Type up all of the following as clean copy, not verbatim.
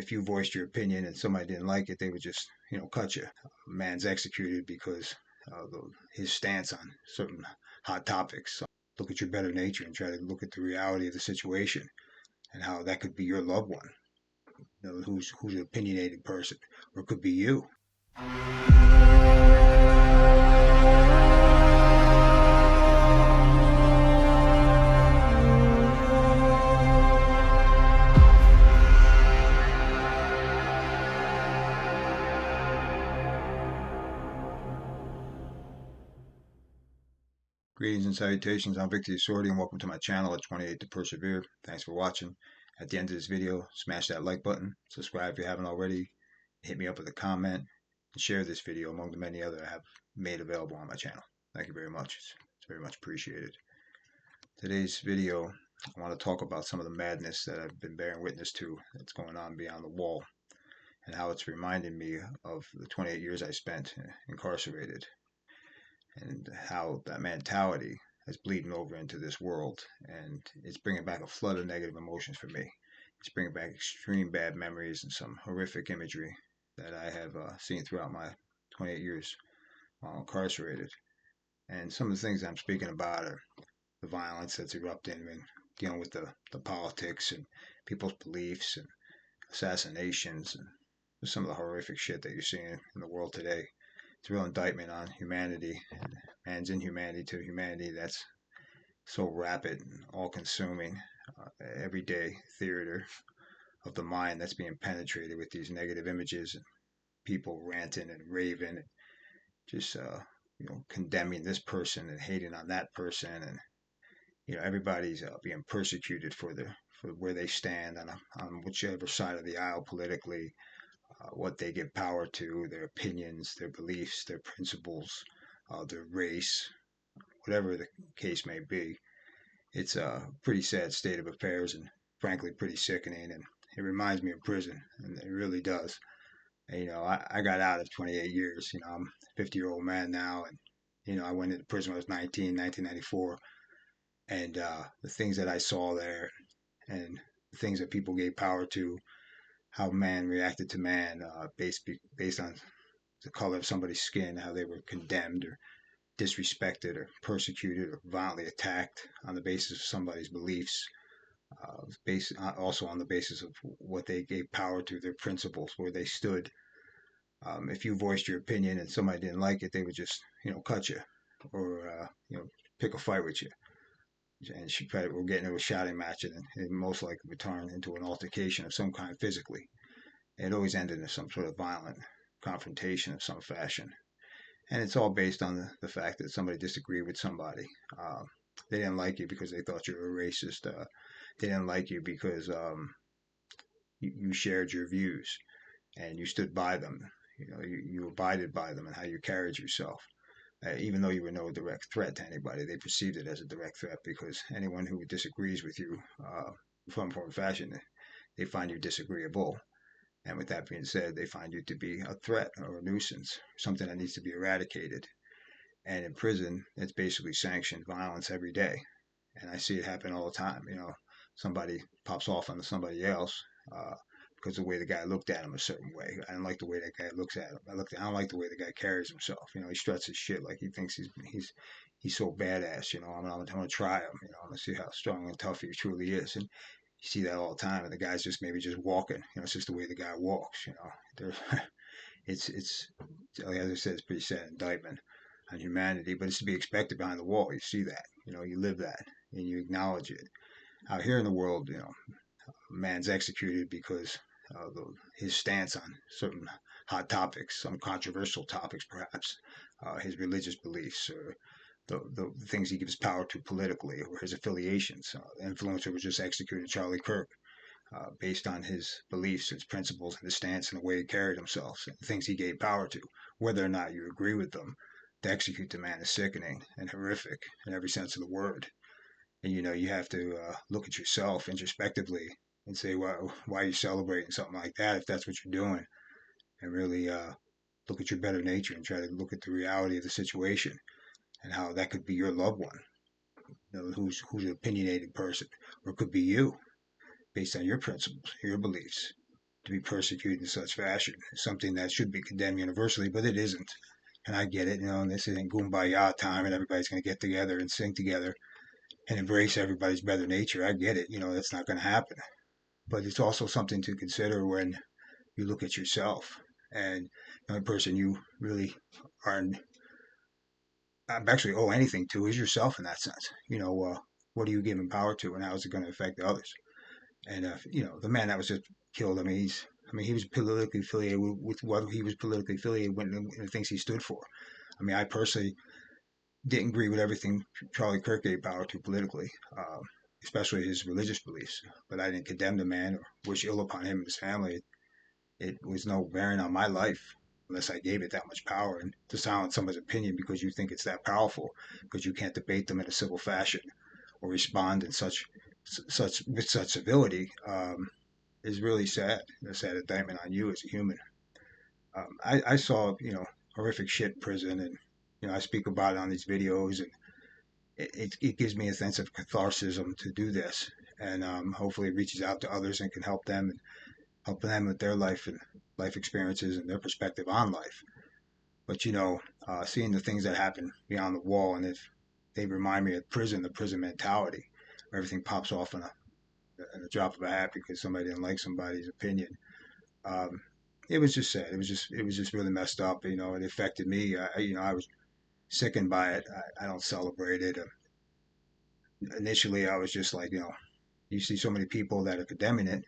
If you voiced your opinion and somebody didn't like it, they would just, cut you. A man's executed because his stance on certain hot topics. So look at your better nature and try to look at the reality of the situation and how that could be your loved one, who's an opinionated person, or it could be you. Greetings and salutations. I'm Victor Sordi, and welcome to my channel at 28 to Persevere. Thanks for watching. At the end of this video, smash that like button, subscribe if you haven't already, hit me up with a comment, and share this video among the many other I have made available on my channel. Thank you very much. It's very much appreciated. Today's video, I want to talk about some of the madness that I've been bearing witness to that's going on beyond the wall, and how it's reminding me of the 28 years I spent incarcerated, and how that mentality is bleeding over into this world, and it's bringing back a flood of negative emotions for me. It's bringing back extreme bad memories and some horrific imagery that I have seen throughout my 28 years while incarcerated. And some of the things I'm speaking about are the violence that's erupting and dealing with the politics and people's beliefs and assassinations and some of the horrific shit that you're seeing in the world today. It's a real indictment on humanity and man's inhumanity to humanity that's so rapid and all-consuming. Everyday theater of the mind that's being penetrated with these negative images and people ranting and raving and just condemning this person and hating on that person, and everybody's being persecuted for where they stand on whichever side of the aisle politically, what they give power to, their opinions, their beliefs, their principles, their race, whatever the case may be. It's a pretty sad state of affairs, and frankly pretty sickening, and it reminds me of prison, and it really does. And, I got out of 28 years. I'm a 50-year-old man now, and I went into prison when I was 1994, and the things that I saw there, and the things that people gave power to, how man reacted to man, based on the color of somebody's skin, how they were condemned or disrespected or persecuted or violently attacked on the basis of somebody's beliefs, also on the basis of what they gave power to, their principles, where they stood. If you voiced your opinion and somebody didn't like it, they would just, cut you, or pick a fight with you. And she probably will get into a shouting match, and it most likely would turn into an altercation of some kind physically. It always ended in some sort of violent confrontation of some fashion. And it's all based on the fact that somebody disagreed with somebody. They didn't like you because they thought you were a racist. They didn't like you because you shared your views and you stood by them. You abided by them and how you carried yourself. Even though you were no direct threat to anybody, they perceived it as a direct threat, because anyone who disagrees with you from form or fashion, they find you disagreeable. And with that being said, they find you to be a threat or a nuisance, something that needs to be eradicated. And in prison, it's basically sanctioned violence every day. And I see it happen all the time. Somebody pops off on somebody else because of the way the guy looked at him a certain way. I don't like the way that guy looks at him. I don't like the way the guy carries himself. He struts his shit like he thinks he's so badass. I'm gonna try him. I'm gonna see how strong and tough he truly is. And you see that all the time, and the guy's just maybe just walking. It's just the way the guy walks. There's, it's like, as I said, it's a pretty sad indictment on humanity, but it's to be expected behind the wall. You see that, you live that, and you acknowledge it. Out here in the world, man's executed because his stance on certain hot topics, some controversial topics perhaps, his religious beliefs, or the things he gives power to politically, or his affiliations. The influencer was just executed, Charlie Kirk, based on his beliefs, his principles, and his stance, and the way he carried himself, and the things he gave power to. Whether or not you agree with them, to execute the man is sickening and horrific in every sense of the word. And you have to look at yourself introspectively and say, well, why are you celebrating something like that if that's what you're doing? And really look at your better nature and try to look at the reality of the situation and how that could be your loved one, who's an opinionated person, or it could be you, based on your principles, your beliefs. to be persecuted in such fashion. It's something that should be condemned universally, but it isn't. And I get it, and this isn't Kumbaya time and everybody's going to get together and sing together and embrace everybody's better nature. I get it, that's not going to happen. But it's also something to consider when you look at yourself. And the only person you really are actually owe anything to is yourself in that sense. What are you giving power to, and how is it going to affect others? And the man that was just killed. He was politically affiliated with what he was politically affiliated with and the things he stood for. I personally didn't agree with everything Charlie Kirk gave power to politically, especially his religious beliefs. But I didn't condemn the man or wish ill upon him and his family. It was no bearing on my life unless I gave it that much power. And to silence someone's opinion because you think it's that powerful, because you can't debate them in a civil fashion or respond in with such civility, is really sad. A sad indictment on you as a human. I saw horrific shit in prison, and I speak about it on these videos, and it gives me a sense of catharsis to do this, and hopefully it reaches out to others and can help them with their life and life experiences and their perspective on life. But seeing the things that happen beyond the wall, and if they remind me of prison, the prison mentality, where everything pops off in a drop of a hat because somebody didn't like somebody's opinion. Um, it was just sad. It was just really messed up. It affected me. I was sickened by it. I don't celebrate it. Initially, I was just like, you see so many people that are condemning it,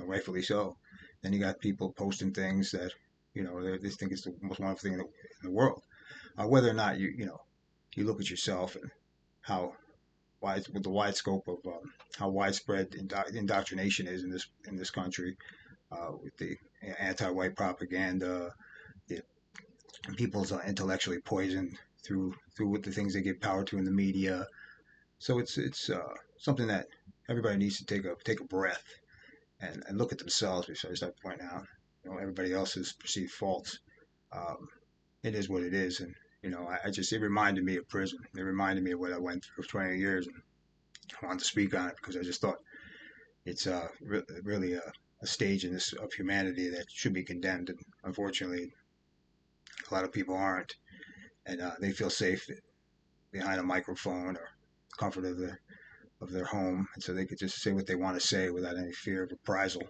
rightfully so. Then you got people posting things that, they think it's the most wonderful thing in the world. Whether or not you look at yourself and how with the wide scope of how widespread indoctrination is in this country, with the anti-white propaganda, the people's intellectually poisoned through with the things they give power to in the media. So it's something that everybody needs to take a breath and look at themselves before they start pointing out everybody else's perceived faults. Um, it is what it is, and it reminded me of prison. It reminded me of what I went through for 20 years, and I wanted to speak on it because I just thought it's really a stage in this of humanity that should be condemned, and unfortunately, a lot of people aren't, and they feel safe behind a microphone or comfort of their home, and so they could just say what they want to say without any fear of reprisal.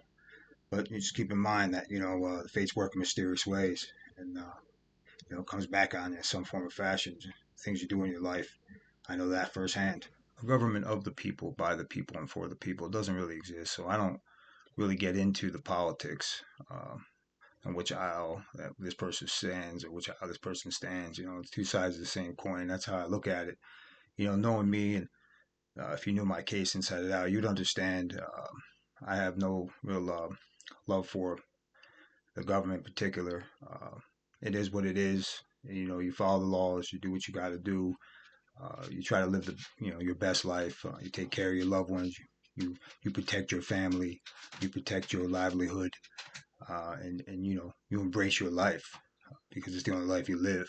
But you just keep in mind that the fates work in mysterious ways, and it comes back on you in some form or fashion. Things you do in your life, I know that firsthand. A government of the people, by the people, and for the people doesn't really exist. So I don't really get into the politics on which aisle that this person stands or which aisle this person stands. It's two sides of the same coin. That's how I look at it. Knowing me, and if you knew my case inside and out, you'd understand. I have no real love for the government in particular. It is what it is. You follow the laws. You do what you got to do. You try to live your best life. You take care of your loved ones. You protect your family. You protect your livelihood, and you embrace your life because it's the only life you live.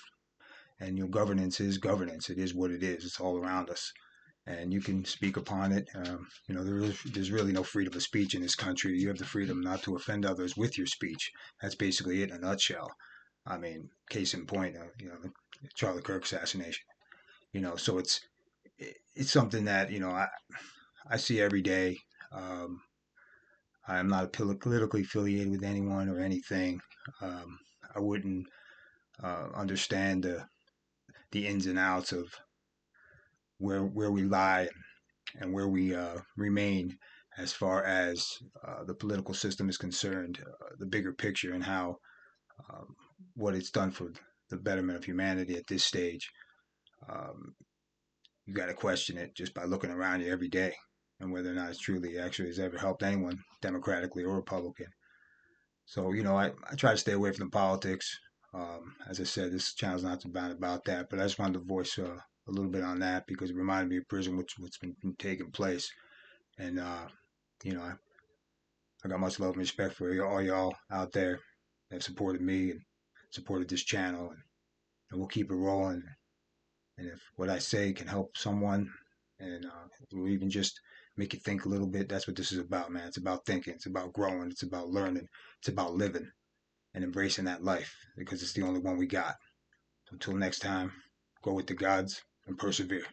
And governance is governance. It is what it is. It's all around us, and you can speak upon it. There's really no freedom of speech in this country. You have the freedom not to offend others with your speech. That's basically it in a nutshell. Case in point, the Charlie Kirk assassination. So it's something that I see every day. Um, I'm not politically affiliated with anyone or anything. I wouldn't understand the ins and outs of where we lie and where we remain as far as the political system is concerned, the bigger picture and how um, what it's done for the betterment of humanity at this stage. Um, you got to question it just by looking around you every day and whether or not it's truly actually has ever helped anyone, democratically or Republican. So, I try to stay away from the politics. As I said, this channel's not about that, but I just wanted to voice a little bit on that because it reminded me of prison, what's been taking place. And, I got much love and respect for all y'all out there that have supported me and supported this channel. And we'll keep it rolling. And if what I say can help someone, and or even just make you think a little bit. That's what this is about, man. It's about thinking. It's about growing. It's about learning. It's about living and embracing that life because it's the only one we got. So until next time, go with the gods and persevere.